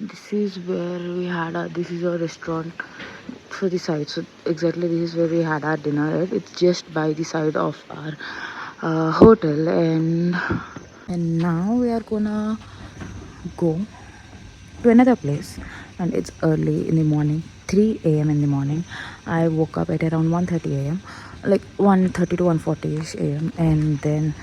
This is where we had our, this is our restaurant for the side. So exactly this is where we had our dinner at. It's just by the side of our hotel, and now we are gonna go to another place, and it's early in the morning, 3 a.m. in the morning. I woke up at around 1:30 a.m., like 1:30 to 1:40ish a.m., and then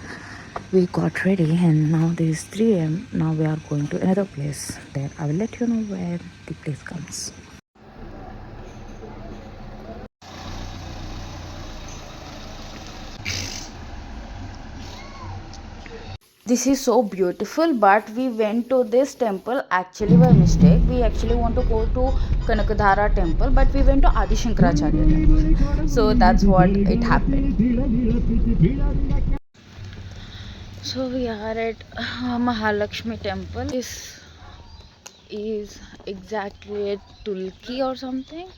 we got ready, and now this is 3 a.m. Now we are going to another place. There I will let you know where the place comes. This is so beautiful, but we went to this temple actually by mistake. We actually want to go to Kanakadhara temple, but we went to Adi Shankaracharya temple. So that's what it happened. So we are at Mahalakshmi temple. This is exactly at Tulki or something.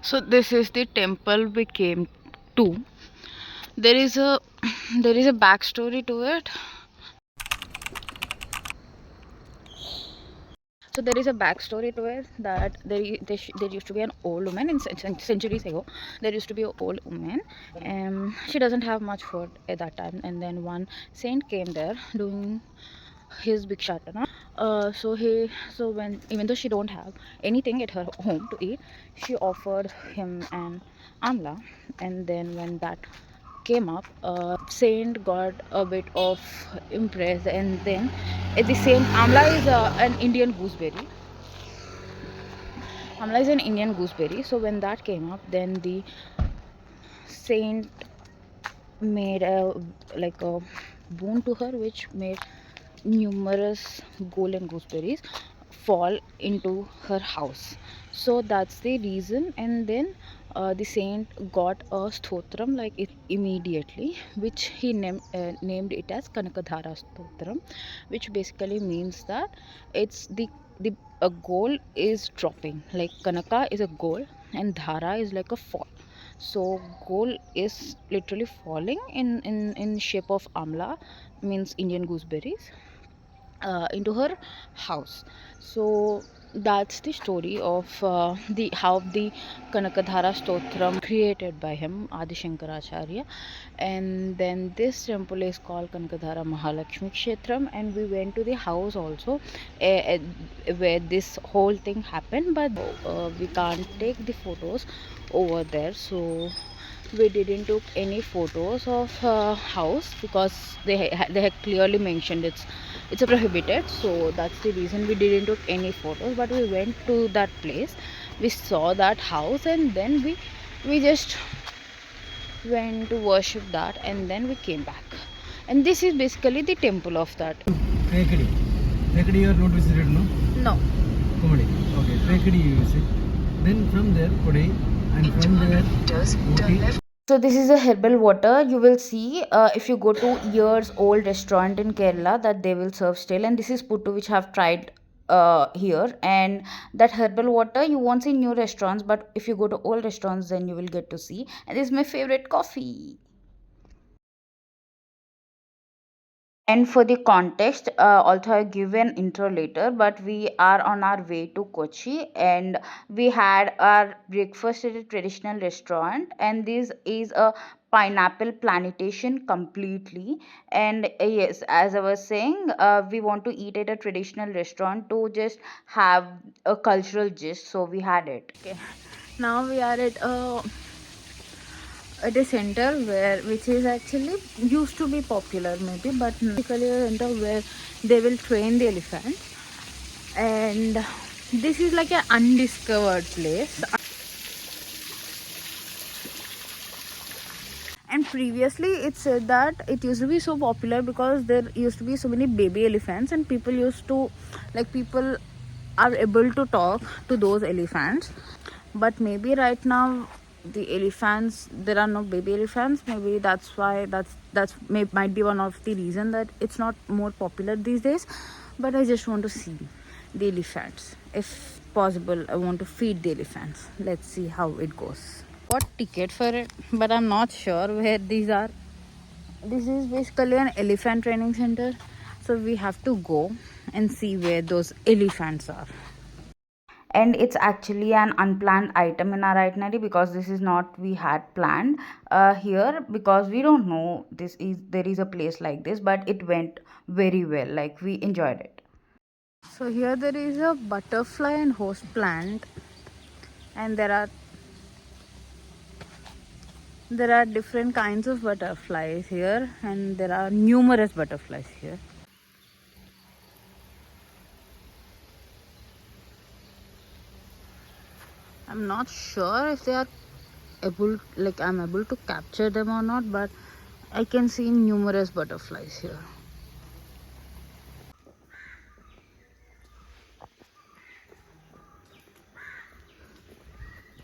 So this is the temple we came to. There is a there is a backstory to it. So there is a backstory to it, that there used to be an old woman in centuries ago. There used to be an old woman, and she doesn't have much food at that time. And then one saint came there doing his bhikshatana. So when, even though she don't have anything at her home to eat, she offered him an amla. And then when that came up, saint got a bit of impressed, and then at the same, amla is an Indian gooseberry. Amla is an Indian gooseberry. So when that came up, then the saint made a like a boon to her, which made numerous golden gooseberries fall into her house. So that's the reason. And then the saint got a stotram like it immediately, which he named it as Kanakadhara stotram, which basically means that it's the a goal is dropping, like Kanaka is a goal and Dhara is like a fall. So goal is literally falling in shape of amla, means Indian gooseberries, into her house. So that's the story of the how the Kanakadhara Stotram created by him, Adi Shankaracharya. And then this temple is called Kanakadhara Mahalakshmi Kshetram, and we went to the house also, where this whole thing happened, but we can't take the photos over there. So we didn't took any photos of house, because they had clearly mentioned it's a prohibited. So that's the reason we didn't took any photos. But we went to that place, we saw that house, and then we just went to worship that, and then we came back. And this is basically the temple of that. Trekadi you are not visited, no? No. Komadi. Okay, Trekadi you visit. Then from there, Kodai, and from there, Ooty. So this is a herbal water. You will see if you go to years old restaurant in Kerala, that they will serve still. And this is puttu, which I have tried here. And that herbal water you won't see in new restaurants, but if you go to old restaurants, then you will get to see. And this is my favorite coffee. And for the context, also I give an intro later, but we are on our way to Kochi, and we had our breakfast at a traditional restaurant, and this is a pineapple plantation completely. And yes, as I was saying, we want to eat at a traditional restaurant to just have a cultural gist, so we had it. Okay, now we are at a center where, which is actually used to be popular maybe, but basically a center where they will train the elephants. And this is like an undiscovered place. And previously it said that it used to be so popular because there used to be so many baby elephants, and people used to, like, people are able to talk to those elephants. But maybe right now the elephants, there are no baby elephants. Maybe that's why, might be one of the reason that it's not more popular these days. But I just want to see the elephants. If possible, I want to feed the elephants. Let's see how it goes. Got ticket for it, but I'm not sure where these are. This is basically an elephant training center, so we have to go. and see where those elephants are. And it's actually an unplanned item in our itinerary, because this is not we had planned here, because we don't know this is there is a place like this, but it went very well, like we enjoyed it. So here there is a butterfly and host plant, and there are different kinds of butterflies here, and there are numerous butterflies here. I'm not sure if they are I'm able to capture them or not, but I can see numerous butterflies here.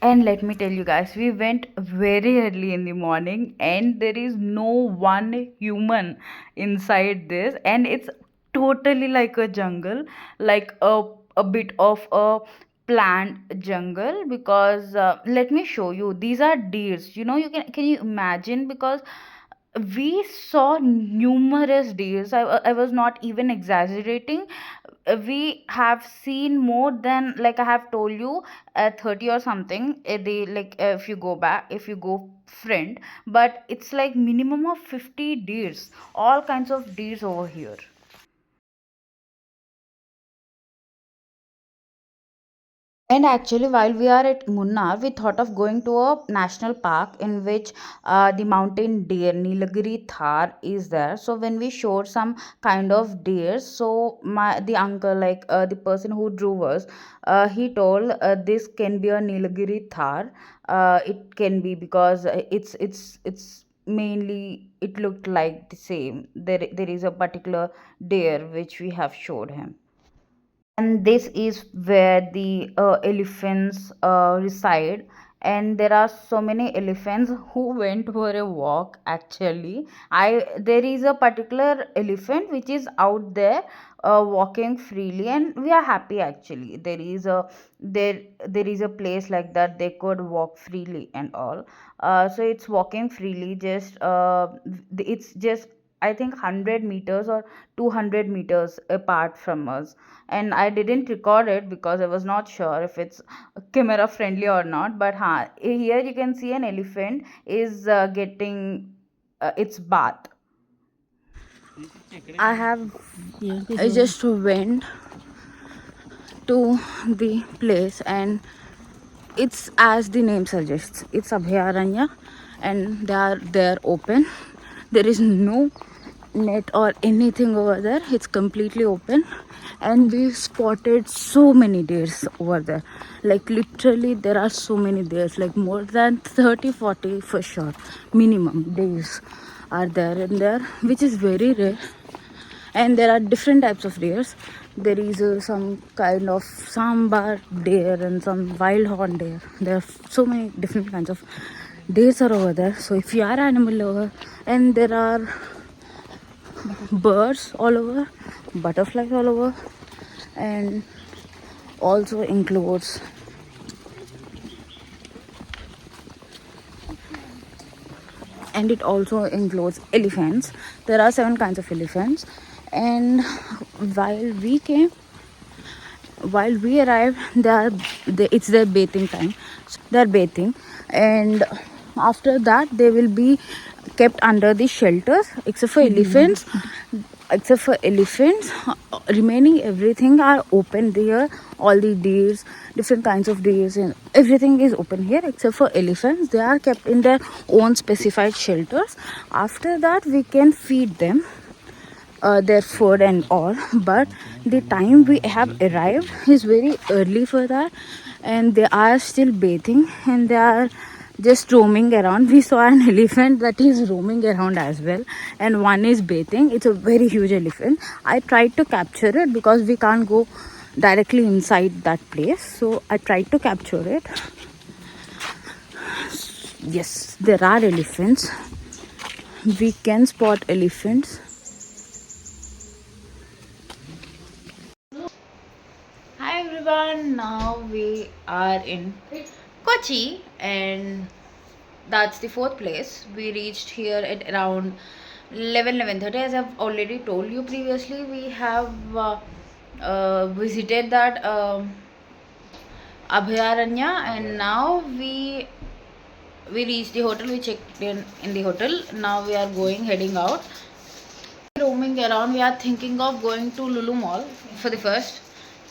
And let me tell you guys, we went very early in the morning, and there is no one human inside this, and it's totally like a jungle, like a bit of a plant jungle. Because let me show you, these are deers. Can you imagine? Because we saw numerous deers. I was not even exaggerating. We have seen more than, like I have told you, 30 or something. They like, if you go back, if you go front, but it's like minimum of 50 deers, all kinds of deers over here. And actually, while we are at Munnar, we thought of going to a national park in which the mountain deer Nilagiri Thar is there. So when we showed some kind of deer, so the uncle, like the person who drove us, he told this can be a Nilagiri Thar. It can be because it's mainly it looked like the same. There is a particular deer which we have showed him. And this is where the elephants reside, and there are so many elephants who went for a walk. Actually, I there is a particular elephant which is out there walking freely, and we are happy. Actually, there is a place like that they could walk freely and all. So it's walking freely, just it's just, I think, 100 meters or 200 meters apart from us. And I didn't record it because I was not sure if it's camera friendly or not. But here you can see an elephant is getting its bath. I have I just went to the place, and it's as the name suggests, it's Abhayaranya, and they are open. There is no net or anything over there, it's completely open. And we spotted so many deers over there, like literally there are so many deers, like more than 30, 40 for sure, minimum deers are there in there, which is very rare. And there are different types of deers. There is some kind of sambar deer and some wild horn deer. There are so many different kinds of deers are over there. So if you are animal lover, and there are birds all over, butterflies all over, and also includes it also includes elephants. There are 7 kinds of elephants. And while we came while we arrived, it's their bathing time. So they're bathing, and after that they will be kept under the shelters, except for elephants. Remaining everything are open there. All the deers, different kinds of deers, and everything is open here except for elephants. They are kept in their own specified shelters. After that we can feed them their food and all, but the time we have arrived is very early for that, and they are still bathing, and they are just roaming around. We saw an elephant that is roaming around as well, and one is bathing. It's a very huge elephant. I tried to capture it because we can't go directly inside that place, so I tried to capture it. Yes, there are elephants. We can spot elephants. Hi everyone, now we are in Kochi, and that's the 4th place. We reached here at around 11:30. As I've already told you previously, we have visited that Abhayaranya, and now we reached the hotel. We checked in the hotel. Now we are heading out, roaming around. We are thinking of going to Lulu Mall for the first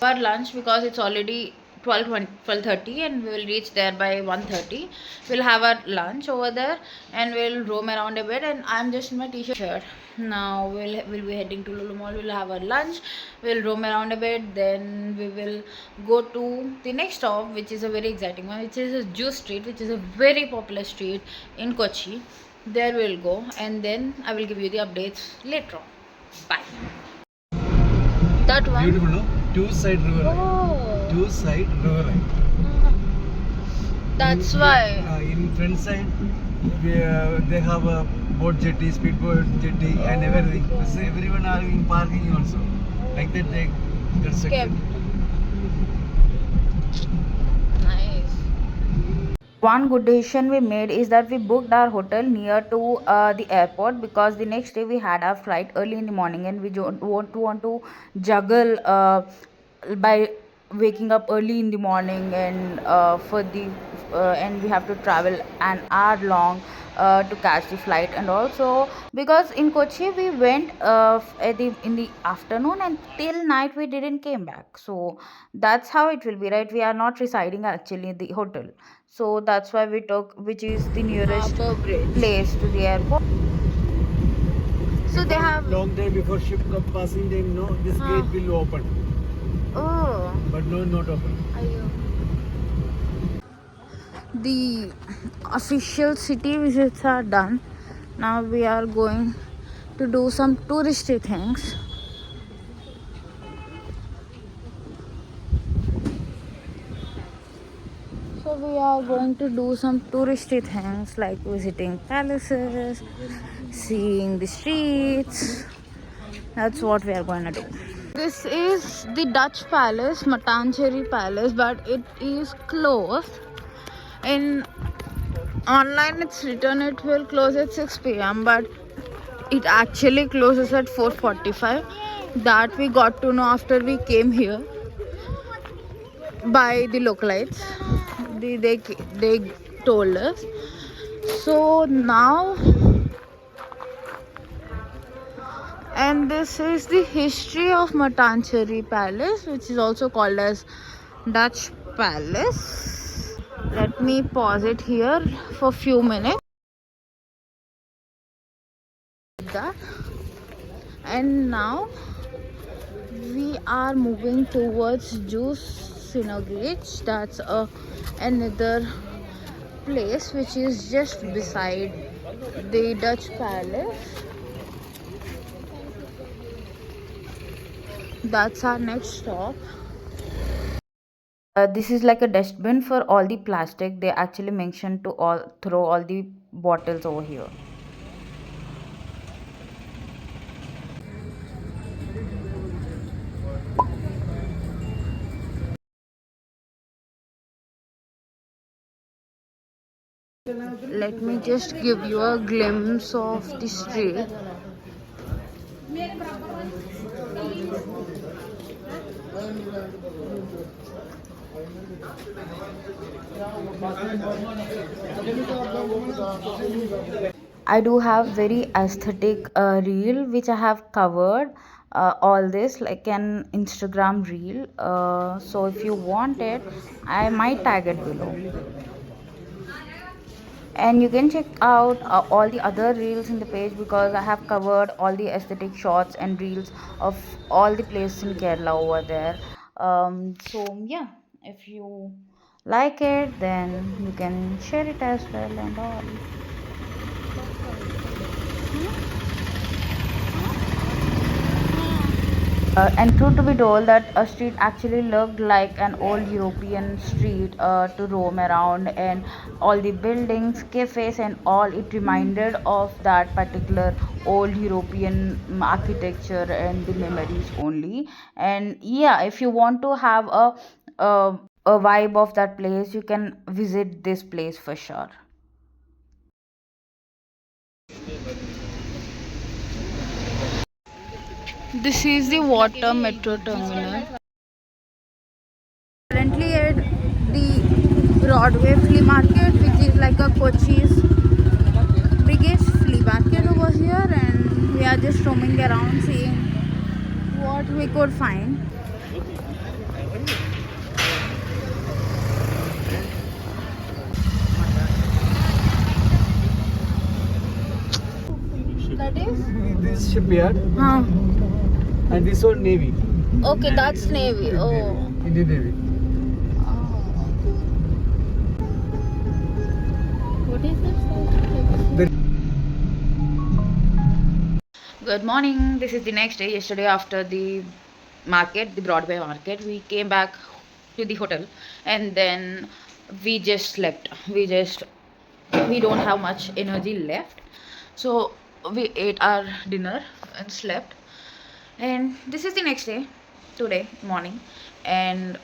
our lunch, because it's already 12:30 and we will reach there by 1:30. We'll have our lunch over there and we'll roam around a bit, and I'm just in my t-shirt. Now we'll be heading to Lulu Mall. We'll have our lunch, we'll roam around a bit, then we will go to the next stop, which is a very exciting one, which is a juice street, which is a very popular street in Kochi. There we'll go, and then I will give you the updates later on. Bye. That one. Beautiful, no? Two-side river line. Oh. Two-side river line. That's why. In front side, they have a boat jetty, speedboat jetty, and everything. So everyone are in parking also. Like that they constructed. Nice. One good decision we made is that we booked our hotel near to the airport, because the next day we had our flight early in the morning and we don't want to juggle by waking up early in the morning, and and we have to travel an hour long to catch the flight. And also because in Kochi we went in the afternoon, and till night we didn't came back, so that's how it will be, right? We are not residing actually in the hotel, so that's why we took, which is the nearest place to the airport. So they have long time before ship passing them, no, this gate will open. Oh. But no, not open. The official city visits are done. Now we are going to do some touristy things. So we are going to do some touristy things like visiting palaces, seeing the streets. That's what we are going to do. This is the Dutch palace, Mattancherry Palace, but it is closed. In online it's written it will close at 6 p.m, but it actually closes at 4:45. That we got to know after we came here by the localites. They told us. So now, and this is the history of Mattancherry Palace, which is also called as Dutch Palace. Let me pause it here for a few minutes. That. And now we are moving towards Juice Synagogue. That's another place which is just beside the Dutch Palace. That's our next stop. This is like a dustbin for all the plastic. They actually mentioned to throw all the bottles over here. Let me just give you a glimpse of the street. I do have very aesthetic reel which I have covered all this like an Instagram reel. So if you want it, I might tag it below. And you can check out all the other reels in the page, because I have covered all the aesthetic shots and reels of all the places in Kerala over there. So yeah, if you like it, then you can share it as well and all. And true to be told, that a street actually looked like an old European street to roam around, and all the buildings, cafes, and all, it reminded of that particular old European architecture and the memories only. And yeah, if you want to have a, a vibe of that place, you can visit this place for sure. This is the water metro terminal. Currently at the Broadway flea market, which is like a Kochi's biggest flea market over here, and we are just roaming around seeing what we could find. That is? This shipyard Huh. and this one Navy. Okay, that's Navy. Oh. Indian Navy. What is this? Good morning. This is the next day. Yesterday, after the market, the Broadway market, we came back to the hotel and then we just slept. We don't have much energy left. So we ate our dinner and slept. And this is the next day, today morning, and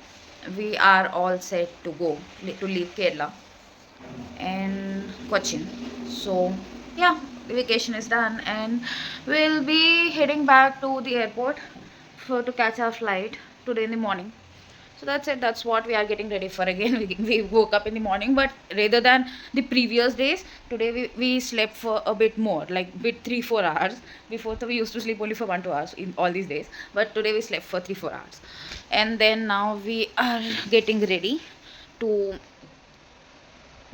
we are all set to go to leave Kerala and Cochin. So yeah, the vacation is done, and we'll be heading back to the airport for to catch our flight today in the morning. So that's it. That's what we are getting ready for again. We woke up in the morning, but rather than the previous days, today we slept for a bit more, like bit 3-4 hours. Before we used to sleep only for 1-2 hours in all these days, but today we slept for 3-4 hours, and then now we are getting ready to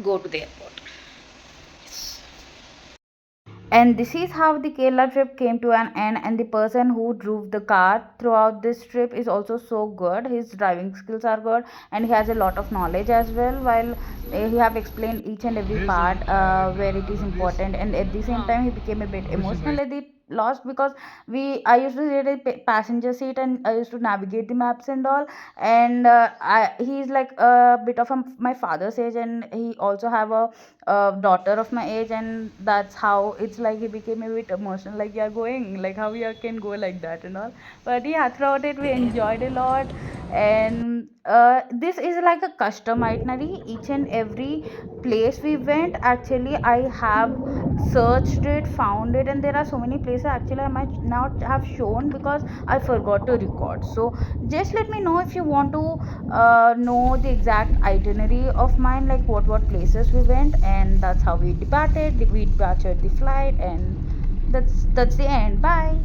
go to the airport. Yes. And this is how the Kerala trip came to an end. And the person who drove the car throughout this trip is also so good. His driving skills are good, and he has a lot of knowledge as well. While he have explained each and every part where it is important, and at the same time he became a bit emotional at the lost because I used to sit a passenger seat and I used to navigate the maps and all, and he's like a bit of my father's age, and he also have a daughter of my age, and that's how it's like he became a bit emotional, like you're going, like how you can go like that and all. But yeah, throughout it we enjoyed a lot. And this is like a custom itinerary. Each and every place we went, actually I have searched it, found it, and there are so many places actually I might not have shown because I forgot to record. So just let me know if you want to know the exact itinerary of mine, like what places we went. And that's how we departed. We departed the flight, and that's the end. Bye.